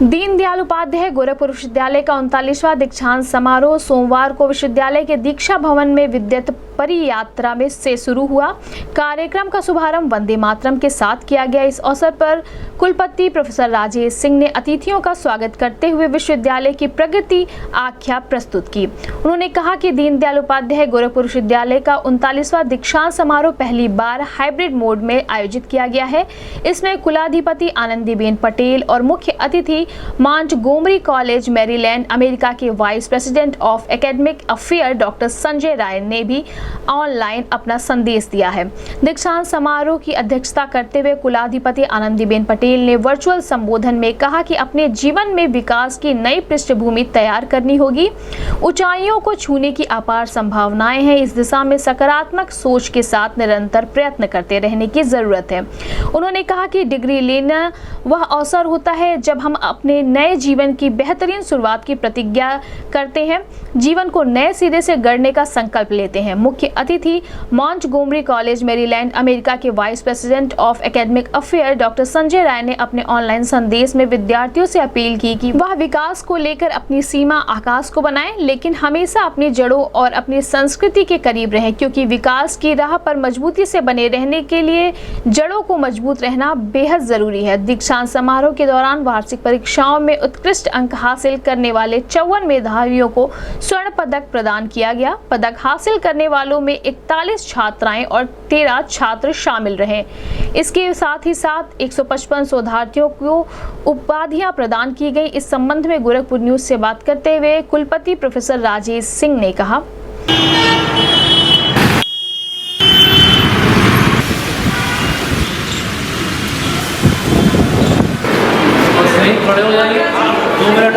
दीनदयाल उपाध्याय गोरखपुर विश्वविद्यालय का 39वां दीक्षांत समारोह सोमवार को विश्वविद्यालय के दीक्षा भवन में विद्युत परियात्रा में से शुरू हुआ। कार्यक्रम का शुभारंभ वंदे मातरम के साथ किया गया। इस अवसर पर कुलपति प्रोफेसर राजेश सिंह ने अतिथियों का स्वागत करते हुए विश्वविद्यालय की प्रगति आख्या प्रस्तुत की। उन्होंने कहा कि दीनदयाल उपाध्याय गोरखपुर विश्वविद्यालय का 39वां दीक्षांत समारोह पहली बार हाइब्रिड मोड में आयोजित किया गया है। इसमें कुलाधिपति आनंदीबेन पटेल और मुख्य अतिथि मॉन्टगोमरी कॉलेज मैरीलैंड अमेरिका के vice president of academic affair doctor Sanjay Rai ने भी ऑनलाइन अपना संदेश दिया है। दीक्षांत समारोह की अध्यक्षता करते हुए कुलाधिपति आनंदीबेन पटेल ने वर्चुअल संबोधन में कहा कि अपने जीवन में विकास की नई पृष्ठभूमि तैयार करनी होगी। ऊंचाइयों को छूने की अपार संभावनाएं हैं। इस दिशा में सकारात्मक सोच के साथ निरंतर प्रयत्न करते रहने की जरूरत है। उन्होंने कहा कि डिग्री लेना वह अवसर होता है जब हम अपने नए जीवन की बेहतरीन शुरुआत की प्रतिज्ञा करते हैं, जीवन को नए सिरे से गढ़ने का संकल्प लेते हैं। मुख्य अतिथि मॉन्टगोमरी कॉलेज मैरीलैंड अमेरिका के vice president of academic affair doctor Sanjay Rai ने अपने ऑनलाइन संदेश में विद्यार्थियों से अपील की कि वह विकास को लेकर अपनी सीमा आकाश को बनाएं, लेकिन हमेशा अपनी जड़ों और अपनी संस्कृति के करीब रहें, क्योंकि विकास की राह पर मजबूती से बने रहने के लिए जड़ों को मजबूत रहना बेहद जरूरी है। दीक्षांत समारोह के दौरान वार्षिक परीक्षाओं में उत्कृष्ट अंक हासिल करने वाले 54 मेधावियों को स्वर्ण पदक प्रदान किया गया। पदक हासिल करने वालों में 41 छात्राएं और 13 छात्र शामिल रहे। इसके साथ ही साथ 155 शोधार्थियों को उपाधियां प्रदान की गई। इस संबंध में गोरखपुर न्यूज से बात करते हुए कुलपति प्रोफेसर राजेश सिंह ने कहा, खड़े हो जाएंगे 2 मिनट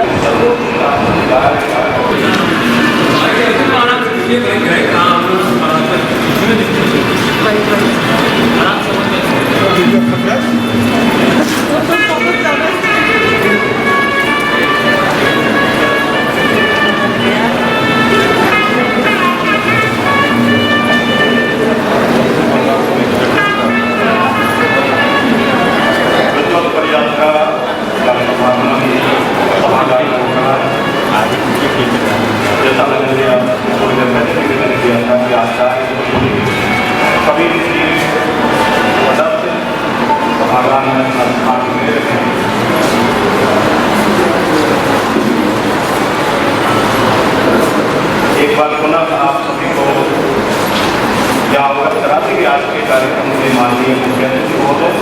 एक बार पुनः आप सभी को यह अवगत कराते कि आज के कार्यक्रम में माननीय मुख्य अतिथि महोदय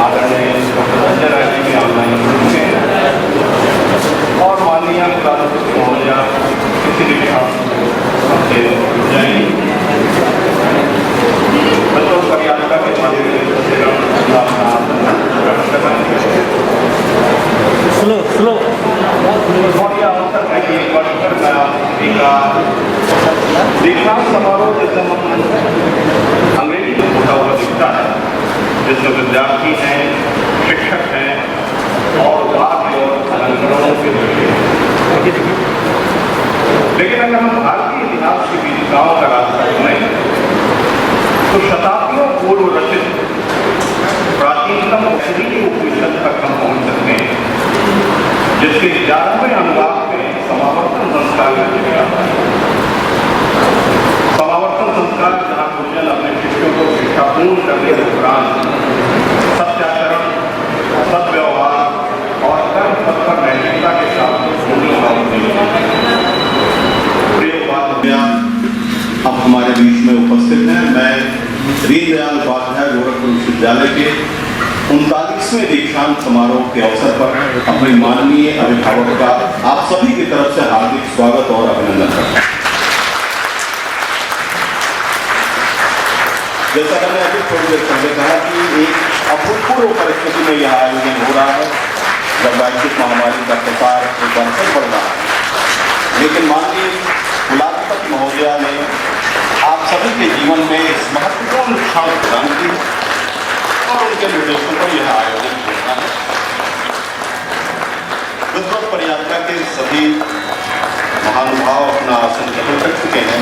आदरणीय डॉक्टर संजय राय जी भी ऑनलाइन और माननीय कुलाधिपति महोदय किसी भी जाएंगी बच्चों परियात्रा के माध्यम दीक्षांत समारोह जैसे अंग्रेजी में होता हुआ दिखता है, जिसमें विद्यार्थी हैं, शिक्षक हैं और वाद्य और अलंकरणों के दृश्य। लेकिन अगर हम भारतीय इतिहास की विविधताओं का रास्ता चुनें तो शताब्दियों पूर्व रचित प्राचीनतम तहरीरी उपनिषद तक हम पहुंच सकते हैं, जिसके 11वें अनुवाद में समावर्तन संस्कार का जिक्र आता है। समावर्तन संस्कार जहाँ गुरुजन अपने शिष्यों को शिक्षा पूर्ण करने के उपरांत सत्याचरण, सद्व्यवहार और कर्म पथ पर नैतिकता के साथ अब हमारे बीच में उपस्थित हैं। मैं दीनदयाल उपाध्याय गोरखपुर विश्वविद्यालय के 39वें दीक्षांत समारोह के अवसर पर अपने माननीय अभिभावक का आप सभी की तरफ से हार्दिक स्वागत और अभिनंदन करता हूं। जैसा कि मैंने अभी थोड़ी देर पहले कहा कि एक अभूतपूर्व परिस्थिति में यह आयोजन हो रहा है, जब वैश्विक महामारी का प्रसार एक बार फिर बढ़ रहा है। लेकिन माननीय कुलाधिपति महोदया ने आप सभी के जीवन में इस महत्वपूर्ण क्षण प्रदान की और उनके निर्देशों पर यह आयोजन किया है। विद्वत परियात्रा के सभी महानुभाव अपना आसन ग्रहण कर चुके हैं।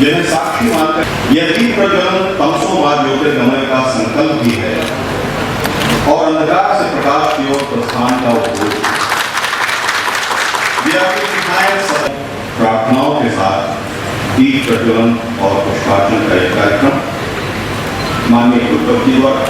यह साक्षी मानकर यह दीप प्रज्वलन तमसोवाद ज्योतिर्गमय का संकल्प भी है और अंधकार से प्रकाश की ओर प्रस्थान का उद्देश्य। प्रार्थनाओं के साथ दीप प्रज्वलन और पुष्पार्चन का यह कार्यक्रम माननीय कुलपति द्वारा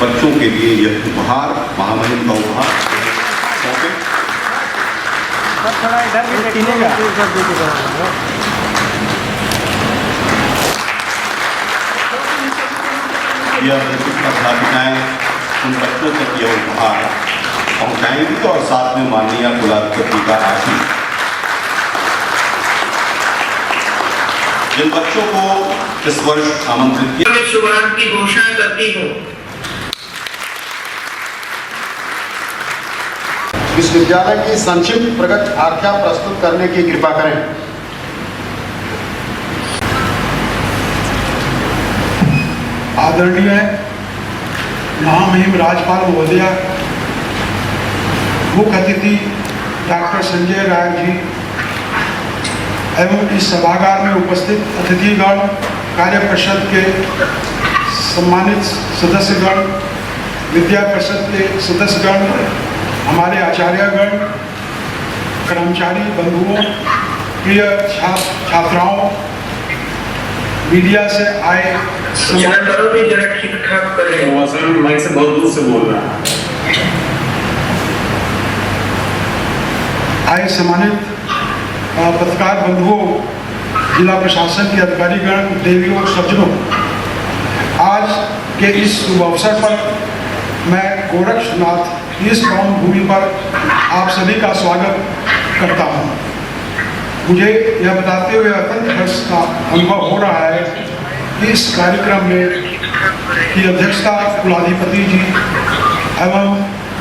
बच्चों के लिए यह उपहार महामहिम का उपहार यह अध्यापिकाएं उन बच्चों तक यह उपहार पहुंचाएंगी और साथ में माननीय कुलाधिपति का आशीष। जिन बच्चों को इस वर्ष आमंत्रित किया मैं शुभारंभ की घोषणा करती हूँ। विश्वविद्यालय की संक्षिप्त प्रगति आख्या प्रस्तुत करने की कृपा करें। आदरणीय महामहिम राज्यपाल महोदया, मुख्य अतिथि डॉक्टर संजय राय जी एवं इस सभागार में उपस्थित अतिथिगण, कार्य परिषद के सम्मानित सदस्यगण, विद्या परिषद के सदस्यगण, हमारे आचार्यगण, कर्मचारी बंधुओं, प्रिय छात्राओं, मीडिया से आए माइक से बहुत दूर से बोल रहा है। आए सम्मानित पत्रकार बंधुओं, जिला प्रशासन के अधिकारीगण, देवियों, सज्जनों, आज के इस शुभ अवसर पर मैं गोरक्षनाथ इस पावन भूमि पर आप सभी का स्वागत करता हूं। मुझे यह बताते हुए अत्यंत हर्ष का अनुभव हो रहा है कि इस कार्यक्रम में की अध्यक्षता कुलाधिपति जी एवं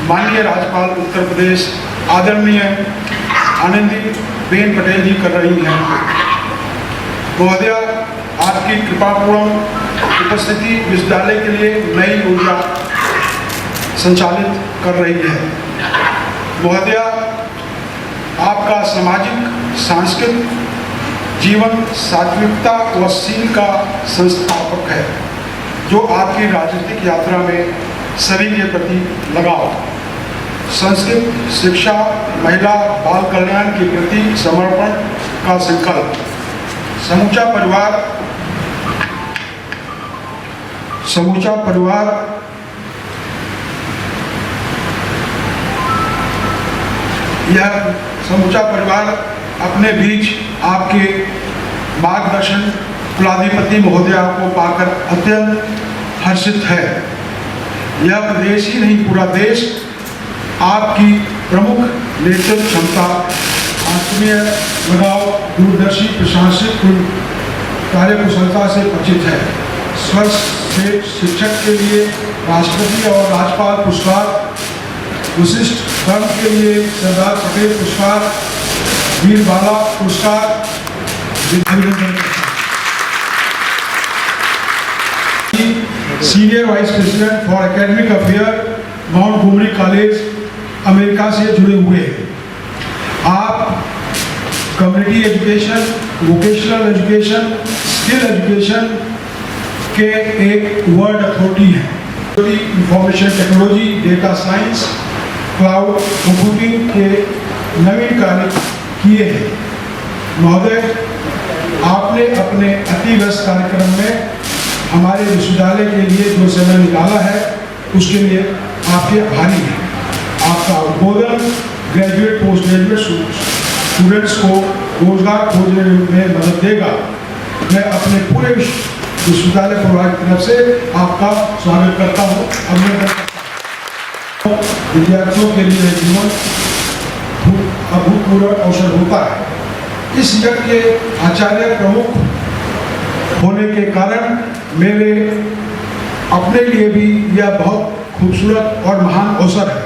माननीय राज्यपाल उत्तर प्रदेश आदरणीय आनंदीबेन पटेल जी कर रही हैं। महोदया, आपकी कृपापूर्ण उपस्थिति विश्वविद्यालय के लिए नई ऊर्जा संचालित कर रही है। महोदया, आपका सामाजिक सांस्कृतिक जीवन सात्विकता व शील का संस्थापक है, जो आपकी राजनीतिक यात्रा में सभी के प्रति लगाव, संस्कृत, शिक्षा, महिला, बाल कल्याण के प्रति समर्पण का संकल्प, समूचा परिवार अपने बीच आपके मार्गदर्शन कुलाधिपति महोदया को पाकर अत्यंत हर्षित है। यह प्रदेश ही नहीं, पूरा देश आपकी प्रमुख नेतृत्व क्षमता, आत्मीय लगाव, दूरदर्शी प्रशासनिक कार्यकुशलता से परिचित है। स्वस्थ शिक्षक के लिए राष्ट्रपति और राज्यपाल पुरस्कार विशिष्ट कर्म के लिए सरदार पटेल पुरस्कार, वीर बाला पुरस्कार अभिनंदन करता हूं। Senior vice president for academic affair, Montgomery College, America से जुड़े हुए हैं। आप community education, vocational education, skill education के एक वर्ल्ड अथॉरिटी हैं। Information technology, data science, cloud computing के नवीन कार्य किए हैं। महोदय, आपने अपने अति व्यस्त कार्यक्रम में हमारे विश्वविद्यालय के लिए जो समय निकाला है उसके लिए आपके आभारी हैं। आपका उद्बोधन ग्रेजुएट, पोस्ट ग्रेजुएट स्टूडेंट्स को रोजगार खोजने में मदद देगा। मैं अपने पूरे विश्वविद्यालय परिवार की तरफ से आपका स्वागत करता हूँ, अभिनंदन करता हूँ। विद्यार्थियों के लिए जीवन अभूतपूर्व अवसर होता है। इस यज्ञ के आचार्य प्रमुख होने के कारण मेरे अपने लिए भी यह बहुत खूबसूरत और महान अवसर है।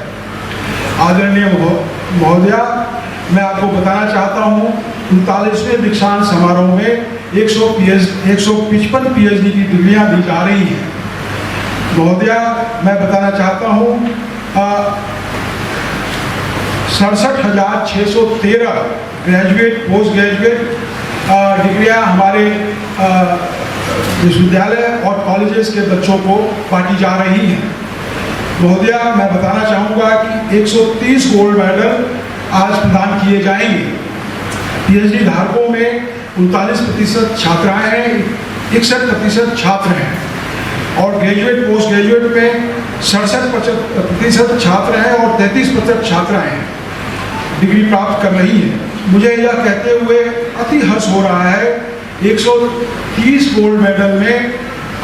आदरणीय महोदया, मैं आपको बताना चाहता हूँ 39वें दीक्षांत समारोह में 155 PhD की डिग्रियां दी जा रही हैं। महोदया, मैं बताना चाहता हूँ 67,613 ग्रेजुएट, पोस्ट ग्रेजुएट डिग्रियां हमारे विश्वविद्यालय और कॉलेजेस के बच्चों को बांटी जा रही हैं। महोदया, मैं बताना चाहूँगा कि 130 गोल्ड मेडल आज प्रदान किए जाएंगे। PhD धारकों में 39% छात्राएं हैं, 61% छात्र हैं और ग्रेजुएट, पोस्ट ग्रेजुएट में 67% छात्र हैं और 33% छात्राएं हैं डिग्री प्राप्त कर रही हैं। मुझे यह कहते हुए अति हर्ष हो रहा है, 130 गोल्ड मेडल में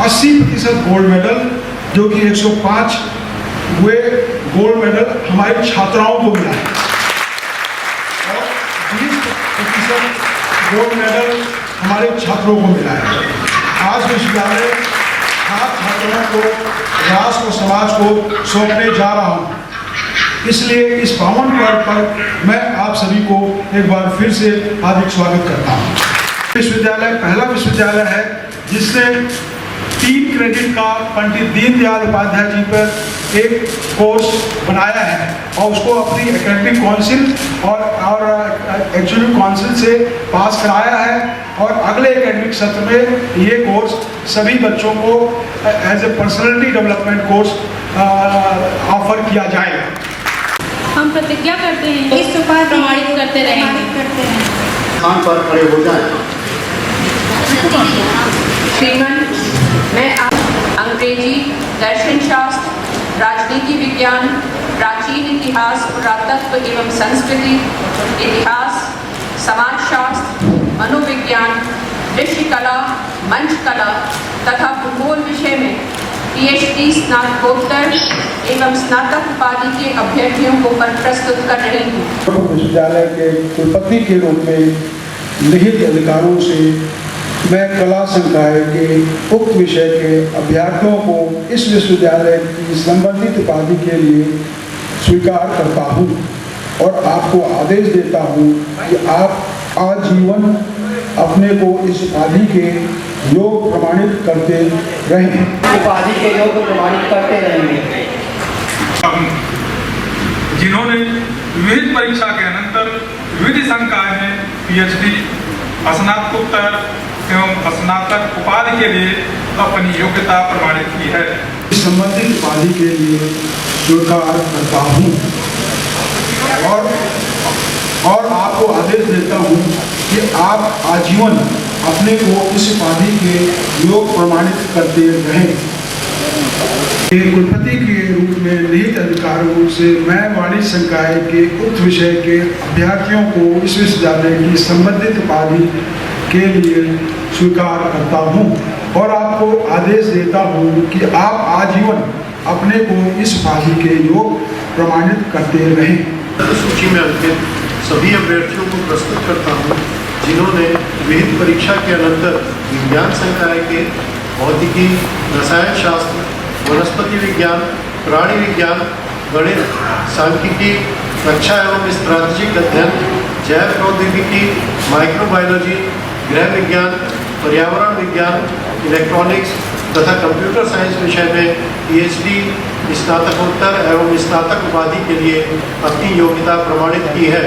80% गोल्ड मेडल, जो कि 105 हुए गोल्ड मेडल हमारी छात्राओं को मिला है और 20% गोल्ड मेडल हमारे छात्रों को मिला है। आज विश्वविद्यालय छात्रों को, राष्ट्र और समाज को सौंपने जा रहा हूँ। इसलिए इस पावन पर्व पर मैं आप सभी को एक बार फिर से हार्दिक स्वागत करता हूँ। विश्वविद्यालय पहला विश्वविद्यालय है जिसने 3 क्रेडिट का पंडित दीनदयाल उपाध्याय जी पर एक कोर्स बनाया है और उसको अपनी एकेडमिक काउंसिल और एक्जीक्यूटिव काउंसिल से पास कराया है और अगले एकेडमिक सत्र में ये कोर्स सभी बच्चों को as a personality development course offer किया जाएगा। हम प्रतिज्ञा करते हैं इस उपाधि प्रमाणित करते रहेंगे। स्थान पर खड़े हो जाएं। श्रीमन, मैं अंग्रेजी, दर्शन शास्त्र, राजनीति विज्ञान, प्राचीन इतिहास, पुरातत्व एवं संस्कृति, इतिहास, समाजशास्त्र, मनोविज्ञान, दृश्य कला, मंच कला तथा भूगोल विषय में PhD, स्नातकोत्तर एवं स्नातक उपाधि के अभ्यर्थियों को प्रस्तुत कर रही हूँ। विश्वविद्यालय के कुलपति के रूप में निहित अधिकारों से मैं कला संकाय के उक्त विषय के अभ्यर्थियों को इस विश्वविद्यालय की संबंधित उपाधि के लिए स्वीकार करता हूँ और आपको आदेश देता हूँ कि आप आजीवन अपने को इस उपाधि के योग प्रमाणित करते रहें। उपाधि के योग प्रमाणित करते रहेंगे। जिन्होंने विविध परीक्षा के अनंतर विविध संकाय में PhD, स्नातकोत्तर एवं स्नातक उपाधि के लिए अपनी योग्यता प्रमाणित की है। संबंधित उपाधि के लिए स्वीकार करता हूँ और आपको आदेश देता हूँ कि आप आजीवन अपने को इस उपाधि के योग प्रमाणित करते रहें। कुलपति के रूप में निहित अधिकारों से मैं वाणिज्य संकाय के उक्त विषय के अभ्यर्थियों को इस विश्वविद्यालय की संबंधित उपाधि के लिए स्वीकार करता हूँ और आपको आदेश देता हूँ कि आप आजीवन अपने को इस उपाधि के योग प्रमाणित करते रहें। सूची में अंकित सभी अभ्यर्थियों को प्रस्तुत करता हूँ जिन्होंने विहित परीक्षा के अनंतर विज्ञान संकाय के भौतिकी, रसायन शास्त्र, वनस्पति विज्ञान, प्राणी विज्ञान, गणित, सांख्यिकी, रक्षा एवं स्ट्रैटेजिक अध्ययन, जैव प्रौद्योगिकी, माइक्रोबायोलॉजी, गृह विज्ञान, पर्यावरण विज्ञान, इलेक्ट्रॉनिक्स तथा कंप्यूटर साइंस विषय में पीएचडी, स्नातकोत्तर एवं स्नातक उपाधि के लिए अपनी योग्यता प्रमाणित की है।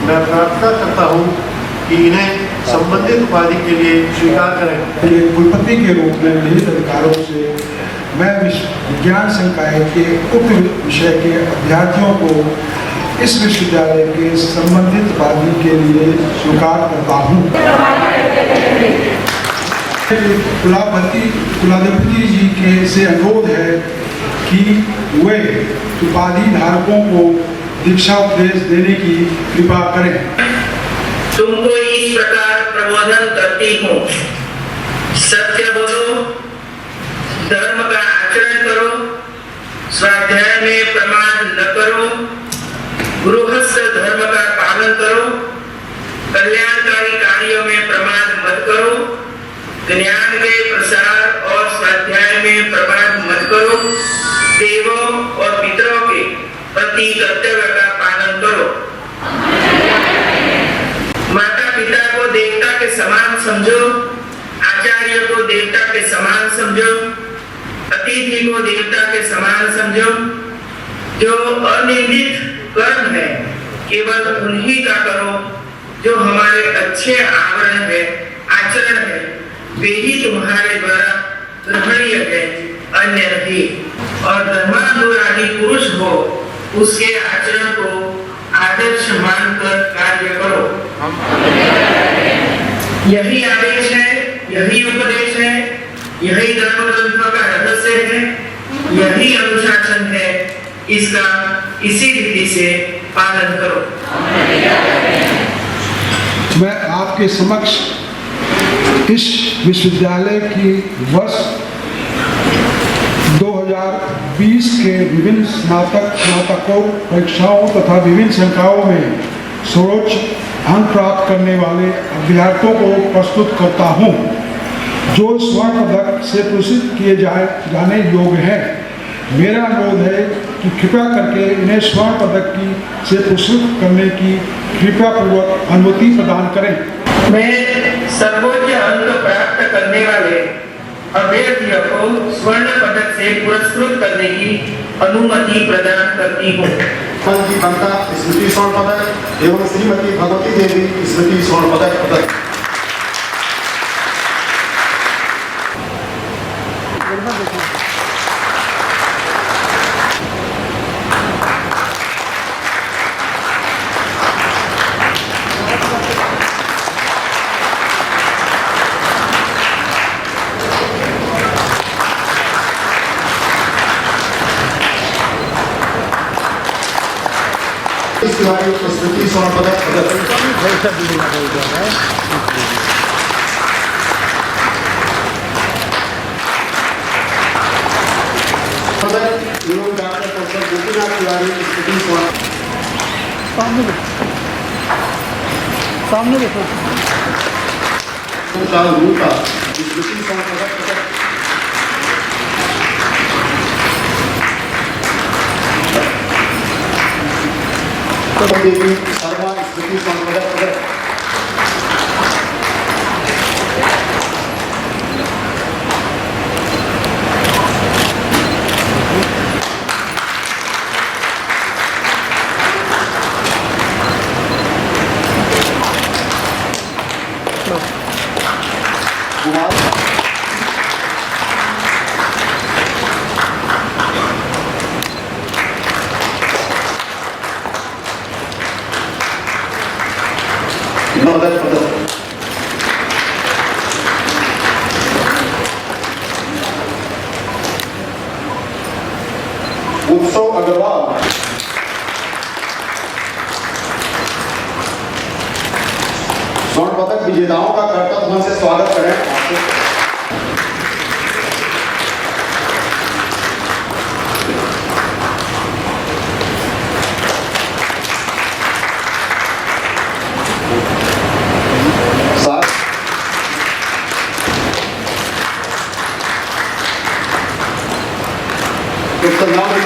मैं प्रार्थना करता हूँ कि इन्हें संबंधित उपाधि के लिए स्वीकार करें। एक कुलपति के रूप में निहित अधिकारों से मैं विज्ञान संकाय के उक्त विषय के अभ्यर्थियों को इस विश्वविद्यालय के संबंधित उपाधि के लिए स्वीकार करता हूँ। कुलाधिपति जी के से अनुरोध है कि वे उपाधि धारकों को दीक्षा उपदेश देने की कृपा करें। तुमको इस प्रकार प्रबोधन करती हूँ, सत्य बोलो, धर्म का आचरण करो, स्वाध्याय में प्रमाद न करो, गृहस्थ धर्म का पालन करो, कल्याणकारी कार्यों में प्रमाद मत करो, ज्ञान के प्रसार और स्वाध्याय में प्रमाद मत करो, देवों और पितरों के प्रति कर्तव्य का पालन करो, माता पिता को देवता के समान समझो, आचार्य को देवता के समान समझो, अतिथि को देवता के समान समझो। जो अनिर्मित कर्म है केवल उन्हीं का करो जो हमारे अच्छे आवरण है, आचरण है, वे ही तुम्हारे द्वारा ग्रहणीय है, अन्य नहीं। और धर्मानुरागी पुरुष हो, उसके आचरण को आदर्श मानकर कार्य करो। यही आदेश है, यही उपदेश है, यही धर्म ग्रंथों का रहस्य है, यही अनुशासन है। इसका इसी रीति से पालन करो। मैं आपके समक्ष इस विश्वविद्यालय की वर्ष 2020 के विभिन्न स्नातकोत्तर परीक्षाओं तथा विभिन्न संकायों में सर्वोच्च अंक प्राप्त करने वाले अभ्यर्थियों को प्रस्तुत करता हूं, जो स्वर्ण पदक से पुरस्कृत किए जाने योग्य हैं। मेरा अनुरोध है कि कृपया करके इन्हें स्वर्ण पदक से पुरस्कृत करने की कृपया पूर्वक अनुमति प्रदान करें। मैं सर्वोच्च अंक प्राप्त करने वाले अभ्यर्थियों को स्वर्ण पदक से पुरस्कृत करने की अनुमति प्रदान करती हूँ। की बंता स्मृति स्वर्ण पदक एवं श्रीमती भगवती देवी स्मृति स्वर्ण पदक स्मृति स्वर्ण पदक एवं डॉक्टर प्रोफेसर गोपीनाथ तिवारी स्मृति स्वर्ण सामने देखो स्मृति स्वर्ण पदक देवी शर्मा स्मृति स्वर्ण पदक उत्सव अग्रवाल स्वर्ण पदक विजेताओं का कर्तव्य ध्वन से स्वागत करें।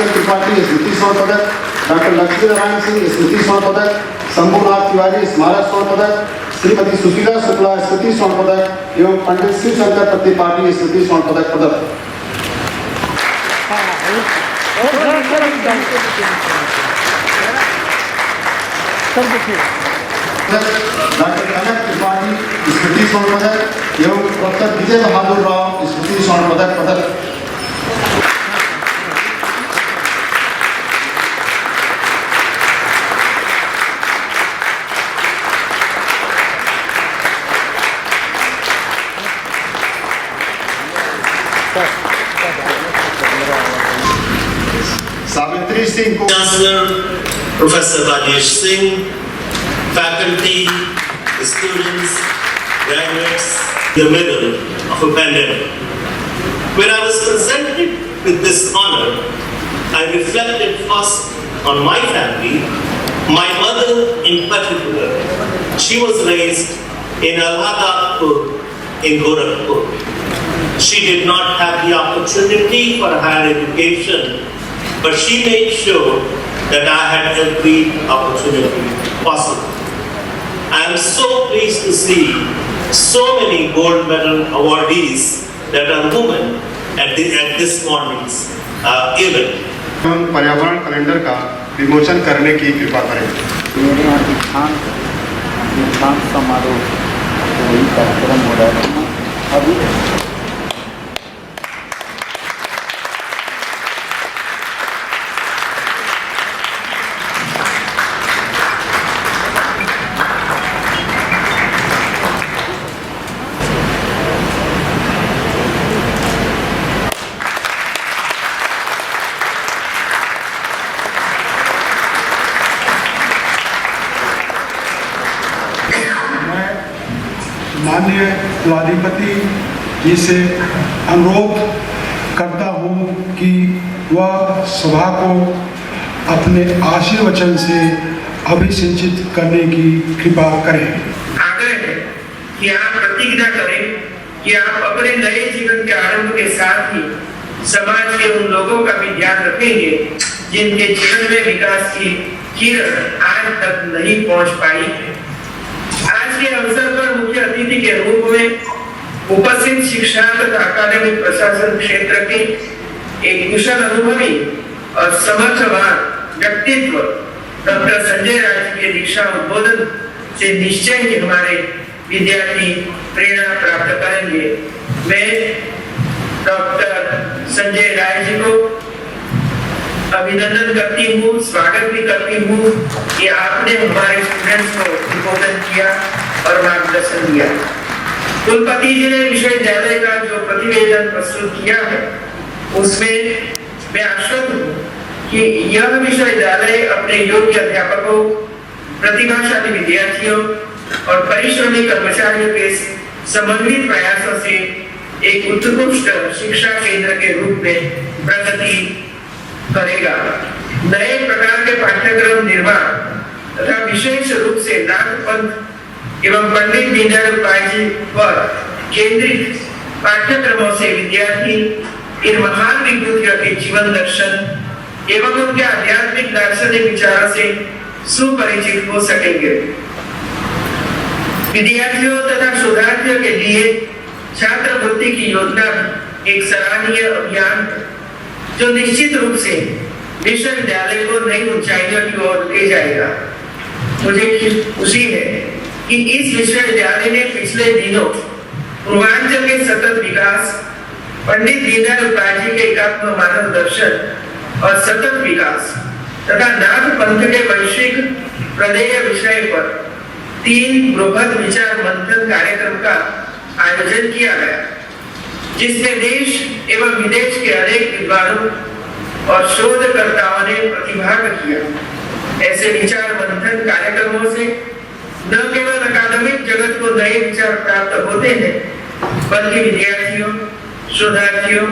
कृपा पाटिल स्मृति स्वर्ण पदक, डॉक्टर लक्ष्मी नारायण सिंह स्मृति स्वर्ण पदक, शंभुनाथ तिवारी स्मारक स्वर्ण पदक, श्रीमती सुशीला शुक्ला स्मृति स्वर्ण पदक एवं पंडित शिव शंकर त्रिपाठी स्मृति स्वर्ण पदक प्रदत्त। डॉक्टर कनक त्रिपाठी स्मृति स्वर्ण पदक एवं डॉक्टर विजय बहादुर राव स्मृति स्वर्ण पदक प्रदत्त। सावित्री सिंह को Chancellor Professor Rajesh Singh, faculty, students, graduates, in the middle of a pandemic. When I was presented with this honor, I reflected first on my family, my mother in particular. She was raised in Alhadapur in Gorakhpur. She did not have the opportunity for higher education, but she made sure that I had every opportunity possible. I am so pleased to see so many gold medal awardees that are women at this morning's event. हम पर्यावरण calendar का विमोचन करने की कृपा करें। मेरे यहाँ दीक्षांत समारोह वही कार्यक्रम हो रहा है अभी। माननीय कुलाधिपति जी से अनुरोध करता हूँ कि वह सभा को अपने आशीर्वचन से अभिसिंचित करने की कृपा करें। आग्रह है कि आप प्रतिज्ञा करें कि आप अपने नए जीवन के आरंभ के साथ ही समाज के उन लोगों का भी ध्यान रखेंगे जिनके जीवन में विकास की किरण आज तक नहीं पहुंच पाई है। आज के अवसर पर मुख्य अतिथि के रूप में उपस्थित शिक्षा तथा अकादमिक प्रशासन क्षेत्र के एक कुशल अनुभवी और समर्थवान व्यक्तित्व डॉक्टर संजय राय जी के दीक्षा उद्बोधन से निश्चय ही हमारे विद्यार्थी प्रेरणा प्राप्त करेंगे। मैं डॉक्टर संजय राय जी को अभिनंदन करती हूँ, स्वागत भी करती हूँ कि आपने हमारे स्टूडेंट्स को उद्बोधन किया और मार्गदर्शन दिया। कुलपति जी ने विश्वविद्यालय का जो प्रतिवेदन प्रस्तुत किया है उसमें मैं आश्वस्त हूँ कि यह विश्वविद्यालय अपने योग्य अध्यापकों, प्रतिभाशाली विद्यार्थियों और परिश्रमी कर्मचारियों के समन्वित प्रयासों से एक उत्कृष्ट शिक्षा केंद्र के रूप में प्रगति करेगा। नए प्रकार के पाठ्यक्रम निर्माण तथा विशेष रूप से नाथ पंथ एवं पंडित दीनदयाल उपाध्याय जी पर केंद्रित पाठ्यक्रमों से विद्यार्थी इन महान विभूतियों के जीवन दर्शन एवं उनके आध्यात्मिक दार्शनिक विचारों से सुपरिचित हो सकेंगे। विद्यार्थियों तथा शोधार्थियों के लिए छात्रवृत्ति की योजना एक सराहनीय अभियान जो निश्चित रूप से विश्वविद्यालय को नई ऊंचाइयों की ओर ले जाएगा। मुझे खुशी है कि इस विश्वविद्यालय ने पिछले दिनों पूर्वांचल के सतत विकास, पंडित दीनदयाल उपाध्याय के एकात्म मानव दर्शन और सतत विकास तथा नाथ पंथ के वैश्विक प्रदेय विषय पर 3 बृहद विचार मंथन कार्यक्रम का आयोजन किया गया, जिसमें देश एवं विदेश के अनेक विद्वानों और शोधकर्ताओं ने प्रतिभाग किया। ऐसे विचार मंथन कार्यक्रमों से न केवल अकादमिक जगत को नए विचार प्राप्त होते हैं, बल्कि विद्यार्थियों, शोधार्थियों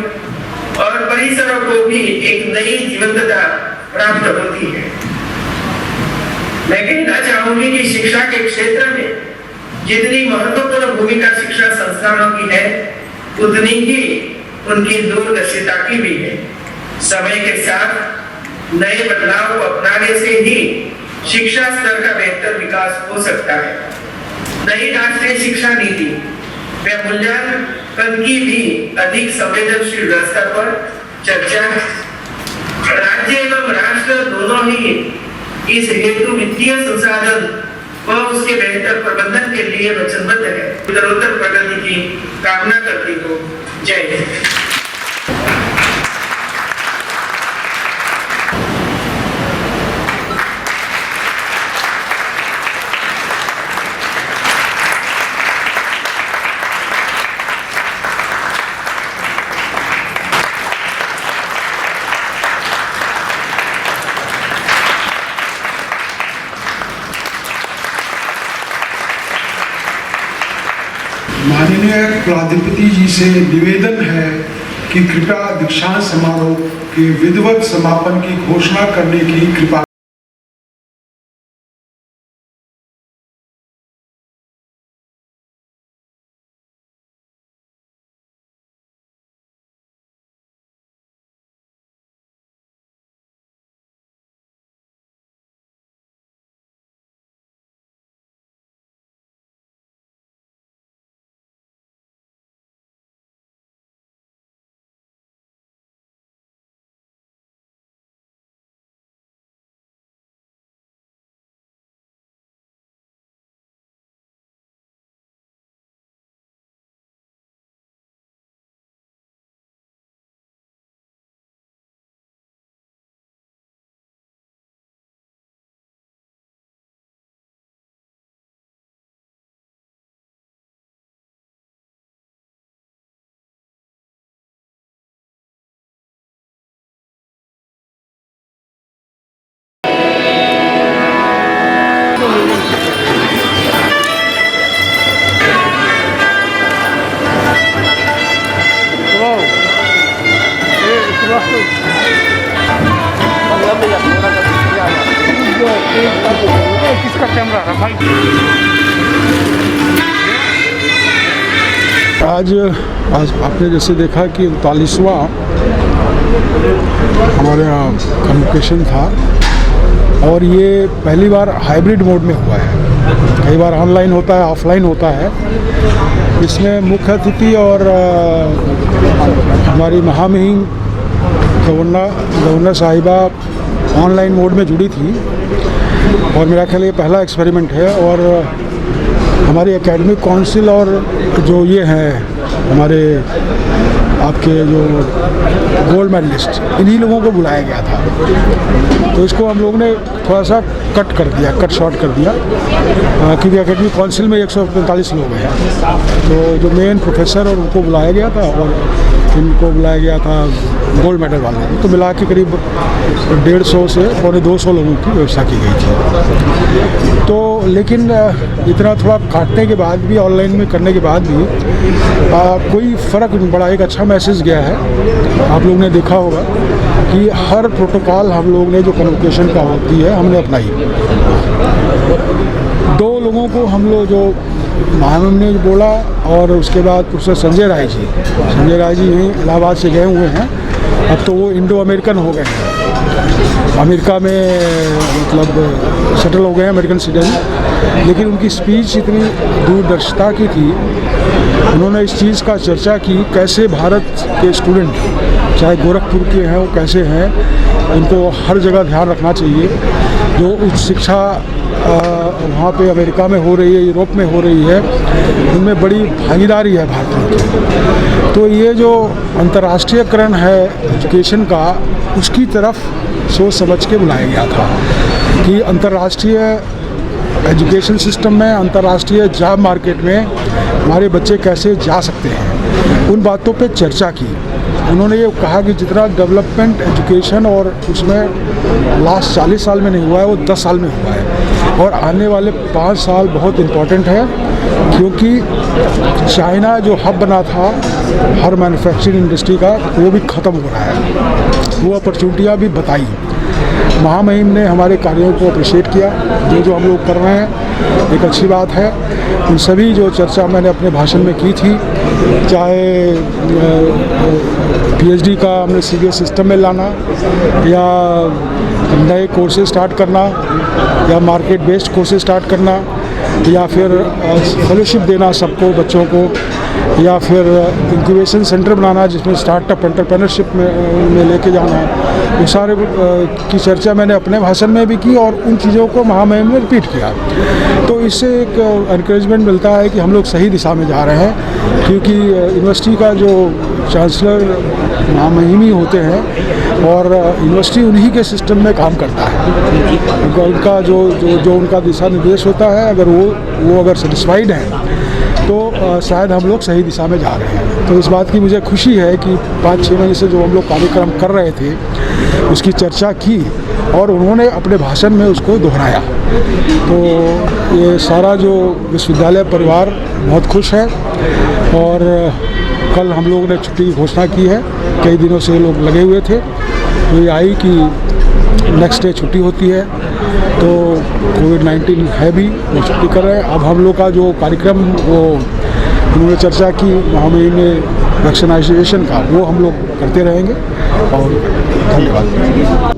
और परिसरों को भी एक नई जीवंतता प्राप्त होती है। मैं कहना चाहूंगी कि शिक्षा के क्षेत्र में जितनी महत्वपूर्ण भूमिका शिक्षा संस्थानों की है, उतनी ही उनकी दूरदर्शिता की भी है। समय के साथ नए बदलाव को अपनाने से ही शिक्षा स्तर का बेहतर विकास हो सकता है। नई राष्ट्रीय शिक्षा नीति व मूल्यांकन की भी अधिक संवेदनशील स्तर पर चर्चा है। राज्य एवं राष्ट्र दोनों ही इस हेतु वित्तीय संसाधन व उसके बेहतर प्रबंधन के लिए वचनबद्ध है। उत्तरोत्तर प्रगति की कामना करती हूँ। जय हिंद। माननीय कुलाधिपति जी से निवेदन है कि कृपया दीक्षांत समारोह के विधिवत समापन की घोषणा करने की कृपा। किसका कैमरा है भाई? आज आपने जैसे देखा कि 39वां हमारे यहाँ कन्वोकेशन था और ये पहली बार हाइब्रिड मोड में हुआ है। कई बार ऑनलाइन होता है, ऑफलाइन होता है। इसमें मुख्य अतिथि और हमारी महामहिम गवर्नर साहिबा ऑनलाइन मोड में जुड़ी थी और मेरा ख्याल ये पहला एक्सपेरिमेंट है। और हमारी एकेडमिक काउंसिल और जो ये हैं हमारे आपके जो गोल्ड मेडलिस्ट, इन्हीं लोगों को बुलाया गया था। तो इसको हम लोग ने थोड़ा सा कट शॉर्ट कर दिया क्योंकि एकेडमिक काउंसिल में 145 लोग हैं। तो जो मेन प्रोफेसर और उनको बुलाया गया था और इनको बुलाया गया था गोल्ड मेडल वालों को, तो मिला के करीब 150 से पौने 200 लोगों की व्यवस्था की गई थी। तो लेकिन इतना थोड़ा काटने के बाद भी, ऑनलाइन में करने के बाद भी कोई फ़र्क नहीं पड़ा। एक अच्छा मैसेज गया है। आप लोगों ने देखा होगा कि हर प्रोटोकॉल हम लोग ने जो कन्वोकेशन का होती है हमने अपनाई। 2 लोगों को हम लोग जो महामहिम ने बोला और उसके बाद प्रोफेसर संजय राय जी यहीं इलाहाबाद से गए हुए हैं। अब तो वो इंडो अमेरिकन हो गए हैं, अमेरिका में मतलब सेटल हो गए हैं, अमेरिकन सिटीजन। लेकिन उनकी स्पीच इतनी दूरदर्शिता की थी, उन्होंने इस चीज़ का चर्चा की कैसे भारत के स्टूडेंट चाहे गोरखपुर के हैं वो कैसे हैं, उनको हर जगह ध्यान रखना चाहिए। जो उच्च शिक्षा वहाँ पे अमेरिका में हो रही है, यूरोप में हो रही है, उनमें बड़ी भागीदारी है भारतीयों की। तो ये जो अंतर्राष्ट्रीयकरण है एजुकेशन का, उसकी तरफ सोच समझ के बुलाया गया था कि अंतर्राष्ट्रीय एजुकेशन सिस्टम में, अंतर्राष्ट्रीय जॉब मार्केट में हमारे बच्चे कैसे जा सकते हैं, उन बातों पे चर्चा की। उन्होंने ये कहा कि जितना डेवलपमेंट एजुकेशन और उसमें लास्ट 40 साल में नहीं हुआ है, वो 10 साल में हुआ है। और आने वाले 5 साल बहुत इम्पोर्टेंट है क्योंकि चाइना जो हब बना था हर मैन्युफैक्चरिंग इंडस्ट्री का, वो भी ख़त्म हो रहा है। वो अपॉर्चुनिटियाँ भी बताई। महामहिम ने हमारे कार्यों को अप्रिशिएट किया, जो हम लोग कर रहे हैं एक अच्छी बात है। उन सभी जो चर्चा मैंने अपने भाषण में की थी, चाहे PhD का हमने सीरियस सिस्टम में लाना या नए कोर्सेज स्टार्ट करना या मार्केट बेस्ड कोर्सेज स्टार्ट करना या फिर फेलोशिप देना सबको बच्चों को या फिर इंक्यूबेशन सेंटर बनाना जिसमें स्टार्टअप एंटरप्रेन्योरशिप में लेके जाना, वो सारे की चर्चा मैंने अपने भाषण में भी की और उन चीज़ों को महामहिम में रिपीट किया। तो इससे एक एनकरेजमेंट मिलता है कि हम लोग सही दिशा में जा रहे हैं, क्योंकि यूनिवर्सिटी का जो चांसलर महामहिम ही होते हैं और यूनिवर्सिटी उन्हीं के सिस्टम में काम करता है। उनका जो उनका दिशा निर्देश होता है, अगर वो अगर सेटिस्फाइड है तो शायद हम लोग सही दिशा में जा रहे हैं। तो इस बात की मुझे खुशी है कि 5-6 महीने से जो हम लोग कार्यक्रम कर रहे थे उसकी चर्चा की और उन्होंने अपने भाषण में उसको दोहराया। तो ये सारा जो विश्वविद्यालय परिवार बहुत खुश है और कल हम लोगों ने छुट्टी की घोषणा की है। कई दिनों से लोग लगे हुए थे, तो ये आई कि नेक्स्ट डे छुट्टी होती है, तो कोविड-19 है भी, वो छुट्टी कर रहे हैं। अब हम लोग का जो कार्यक्रम वो उन्होंने चर्चा की महामहिम में वैक्सीनाइजेशन का, वो हम लोग करते रहेंगे। और धन्यवाद।